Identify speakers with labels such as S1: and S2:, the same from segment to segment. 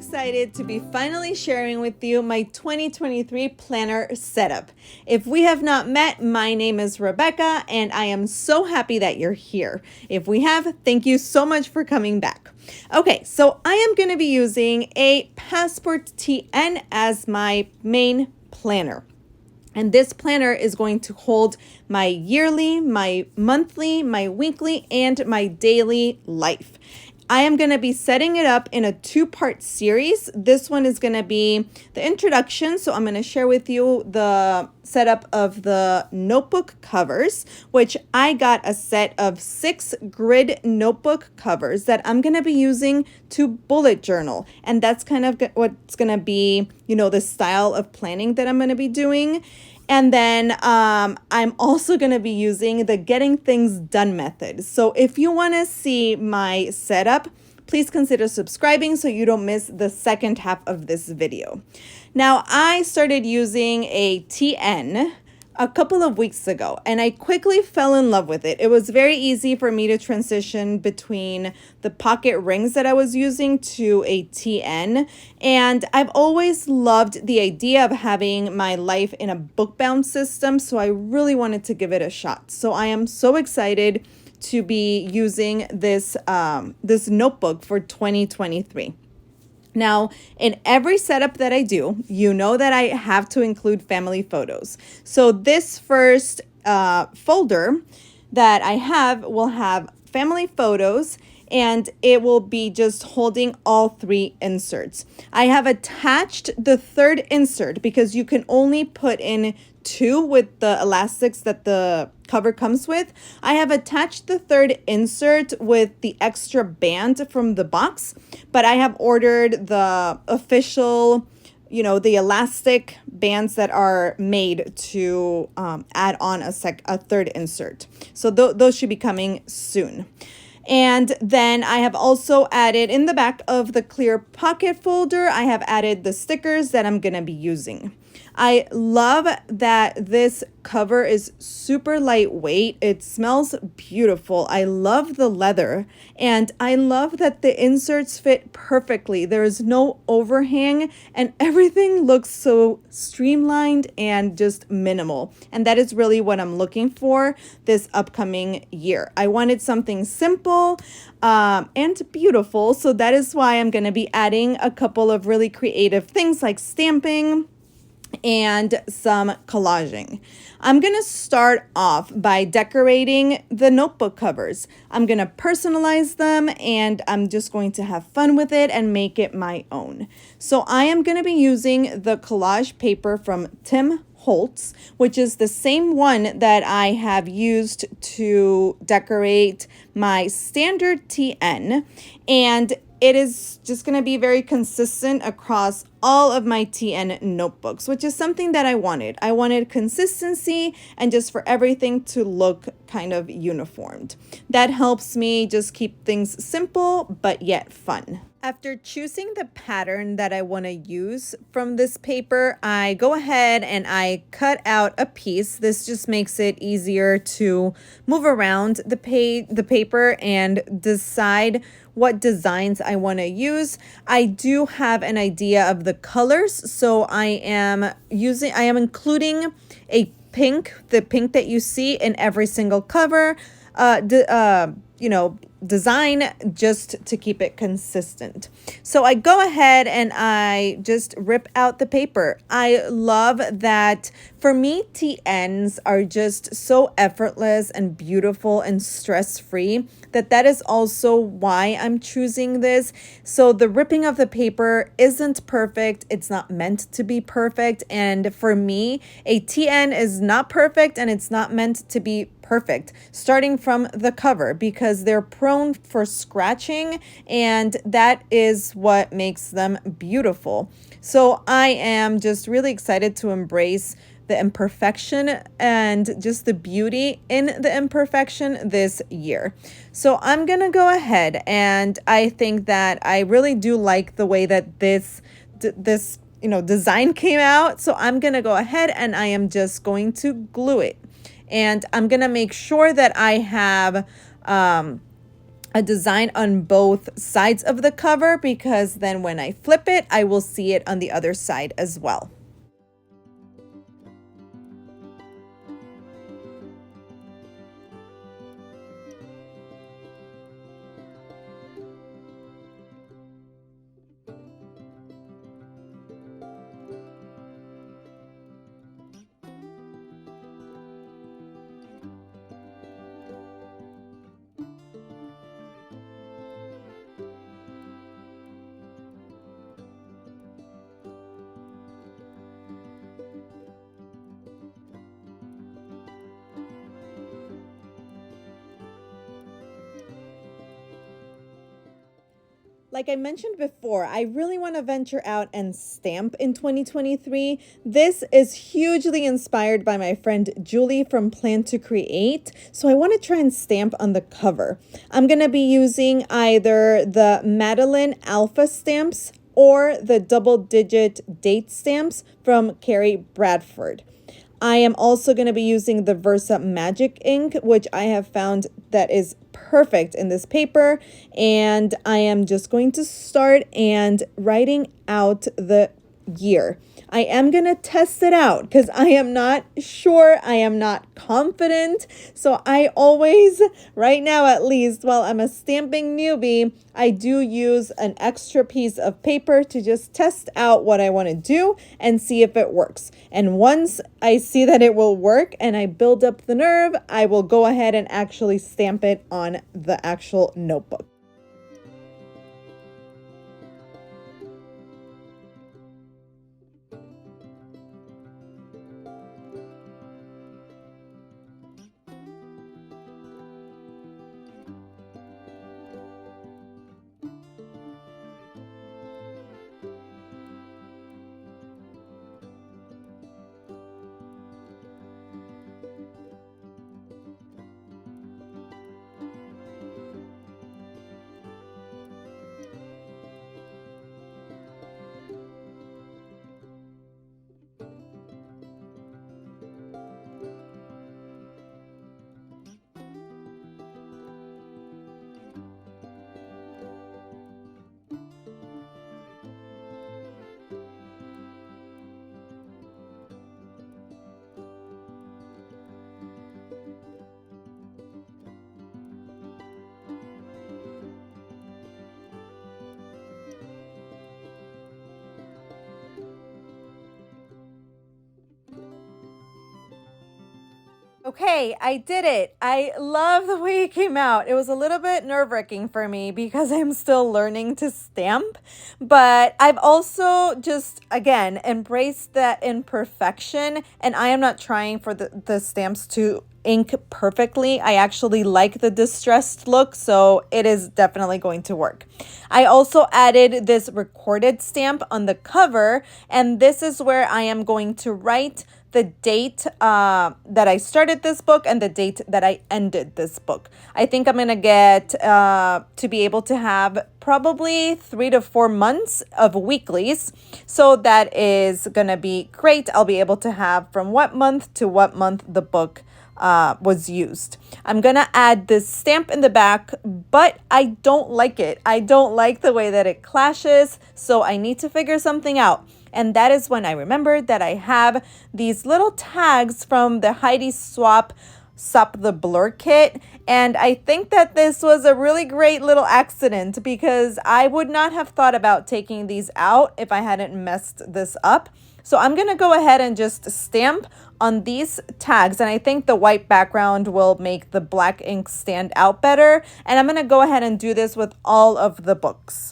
S1: excited to be finally sharing with you my 2023 planner setup. If we have not met, my name is Rebecca and I am so happy that you're here. If we have, thank you so much for coming back. Okay, so I am going to be using a Passport TN as my main planner. And this planner is going to hold my yearly, my monthly, my weekly, and my daily life. I am going to be setting it up in a two-part series. This one is going to be the introduction. So I'm going to share with you the setup of the notebook covers, which I got a set of 6 grid notebook covers that I'm going to be using to bullet journal. And that's kind of what's going to be, the style of planning that I'm going to be doing. And then I'm also going to be using the getting things done method. So if you want to see my setup, please consider subscribing so you don't miss the second half of this video. Now, I started using a TN a couple of weeks ago, and I quickly fell in love with it. It was very easy for me to transition between the pocket rings that I was using to a TN, and I've always loved the idea of having my life in a book-bound system, so I really wanted to give it a shot. So I am so excited to be using this notebook for 2023. Now, in every setup that I do, you know that I have to include family photos. So this first folder that I have will have family photos, and it will be just holding all 3 inserts. I have attached the third insert because you can only put in 2 with the elastics that the cover comes with. I have attached the third insert with the extra band from the box, but I have ordered the official, the elastic bands that are made to add on a third insert. So those should be coming soon. And then I have also added in the back of the clear pocket folder, I have added the stickers that I'm going to be using. I love that this cover is super lightweight. It smells beautiful. I love the leather, and I love that the inserts fit perfectly. There is no overhang, and everything looks so streamlined and just minimal. And that is really what I'm looking for this upcoming year. I wanted something simple and beautiful, so that is why I'm going to be adding a couple of really creative things like stamping and some collaging. I'm going to start off by decorating the notebook covers. I'm going to personalize them, and I'm just going to have fun with it and make it my own. So I am going to be using the collage paper from Tim Holtz, which is the same one that I have used to decorate my standard TN, and it is just going to be very consistent across all of my TN notebooks, which is something that I wanted. I wanted consistency and just for everything to look kind of uniformed. That helps me just keep things simple, but yet fun. After choosing the pattern that I want to use from this paper, I go ahead and I cut out a piece. This just makes it easier to move around the paper and decide what designs I want to use. I do have an idea of the colors, so I am including a pink, the pink that you see in every single cover, design, just to keep it consistent. So I go ahead and I just rip out the paper. I love that. For me, TNs are just so effortless and beautiful and stress-free that is also why I'm choosing this. So the ripping of the paper isn't perfect. It's not meant to be perfect. And for me, a TN is not perfect, and it's not meant to be perfect, starting from the cover, because they're prone for scratching, and that is what makes them beautiful. So I am just really excited to embrace the imperfection and just the beauty in the imperfection this year. So I'm gonna go ahead, and I think that I really do like the way that this design came out. So I'm gonna go ahead and I am just going to glue it. And I'm gonna make sure that I have a design on both sides of the cover, because then when I flip it, I will see it on the other side as well. Like I mentioned before, I really want to venture out and stamp in 2023. This is hugely inspired by my friend Julie from Plan to Create. So I want to try and stamp on the cover. I'm going to be using either the Madeline Alpha stamps or the double digit date stamps from Carrie Bradford. I am also going to be using the Versa Magic ink, which I have found that is perfect in this paper. And I am just going to start and writing out the year. I am going to test it out because I am not sure. I am not confident. So I always, right now at least, while I'm a stamping newbie, I do use an extra piece of paper to just test out what I want to do and see if it works. And once I see that it will work and I build up the nerve, I will go ahead and actually stamp it on the actual notebook. Okay, I did it. I love the way it came out. It was a little bit nerve-wracking for me because I'm still learning to stamp, but I've also just, again, embraced that imperfection, and I am not trying for the stamps to ink perfectly. I actually like the distressed look, so it is definitely going to work. I also added this recorded stamp on the cover, and this is where I am going to write the date that I started this book and the date that I ended this book. I think I'm going to get to be able to have probably 3 to 4 months of weeklies. So that is going to be great. I'll be able to have from what month to what month the book was used. I'm going to add this stamp in the back, but I don't like it. I don't like the way that it clashes. So I need to figure something out. And that is when I remembered that I have these little tags from the Heidi Swapp the Blur kit. And I think that this was a really great little accident because I would not have thought about taking these out if I hadn't messed this up. So I'm going to go ahead and just stamp on these tags. And I think the white background will make the black ink stand out better. And I'm going to go ahead and do this with all of the books.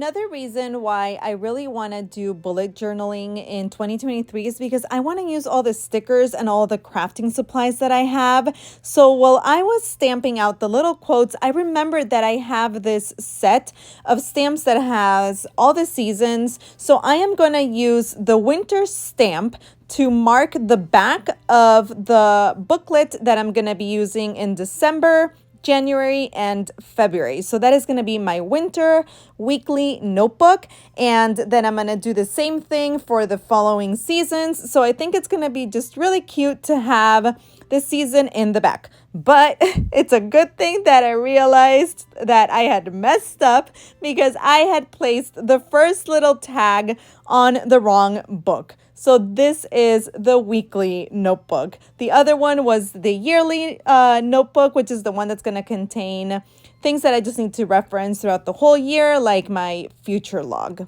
S1: Another reason why I really want to do bullet journaling in 2023 is because I want to use all the stickers and all the crafting supplies that I have. So while I was stamping out the little quotes, I remembered that I have this set of stamps that has all the seasons. So I am going to use the winter stamp to mark the back of the booklet that I'm going to be using in December, January, and February. So that is going to be my winter weekly notebook. And then I'm going to do the same thing for the following seasons. So I think it's going to be just really cute to have the season in the back. But it's a good thing that I realized that I had messed up because I had placed the first little tag on the wrong book. So this is the weekly notebook. The other one was the yearly notebook, which is the one that's going to contain things that I just need to reference throughout the whole year, like my future log.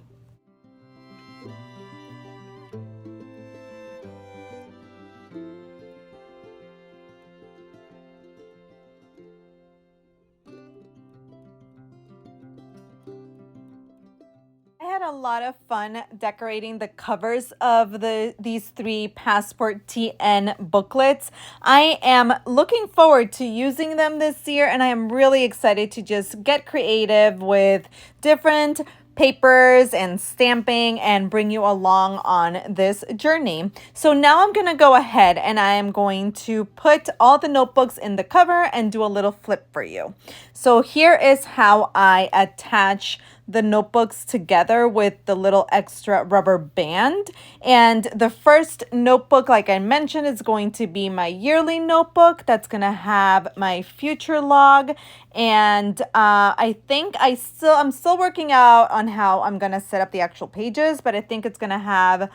S1: I had a lot of fun decorating the covers of these 3 Passport TN booklets. I am looking forward to using them this year, and I am really excited to just get creative with different papers and stamping and bring you along on this journey. So now I'm going to go ahead and I am going to put all the notebooks in the cover and do a little flip for you. So here is how I attach the notebooks together with the little extra rubber band. And the first notebook, like I mentioned, is going to be my yearly notebook. That's going to have my future log. And I think I'm still working out on how I'm going to set up the actual pages, but I think it's going to have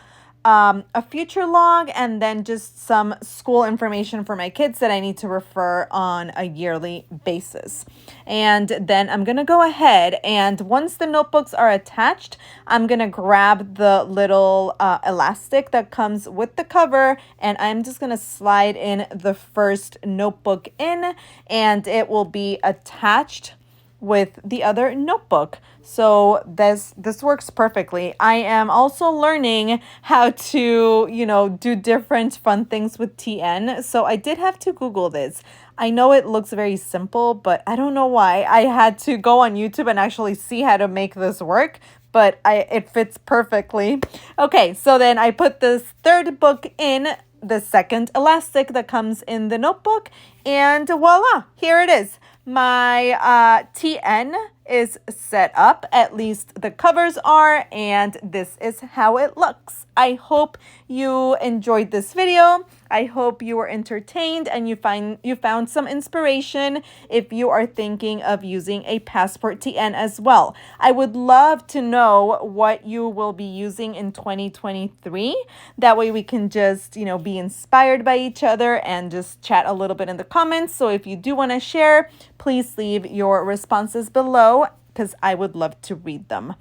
S1: a future log and then just some school information for my kids that I need to refer on a yearly basis. And then I'm going to go ahead and once the notebooks are attached, I'm going to grab the little elastic that comes with the cover and I'm just going to slide in the first notebook in and it will be attached with the other notebook. So this works perfectly. I am also learning how to, do different fun things with TN. So I did have to Google this. I know it looks very simple, but I don't know why. I had to go on YouTube and actually see how to make this work, but it fits perfectly. Okay, so then I put this third book in the second elastic that comes in the notebook, and voila, here it is. My TN is set up, at least the covers are, and this is how it looks. I hope you enjoyed this video. I hope you were entertained and you found some inspiration if you are thinking of using a Passport TN as well. I would love to know what you will be using in 2023. That way we can just, be inspired by each other and just chat a little bit in the comments. So if you do want to share, please leave your responses below because I would love to read them.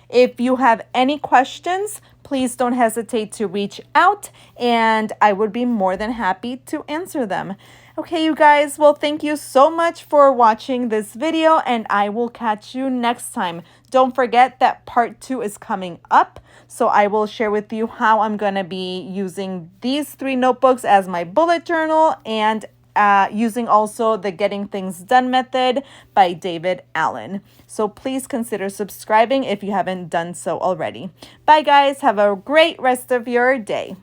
S1: If you have any questions, please don't hesitate to reach out and I would be more than happy to answer them. Okay, you guys, well, thank you so much for watching this video and I will catch you next time. Don't forget that part 2 is coming up. So I will share with you how I'm going to be using these 3 notebooks as my bullet journal and using also the Getting Things Done method by David Allen. So please consider subscribing if you haven't done so already. Bye guys, have a great rest of your day.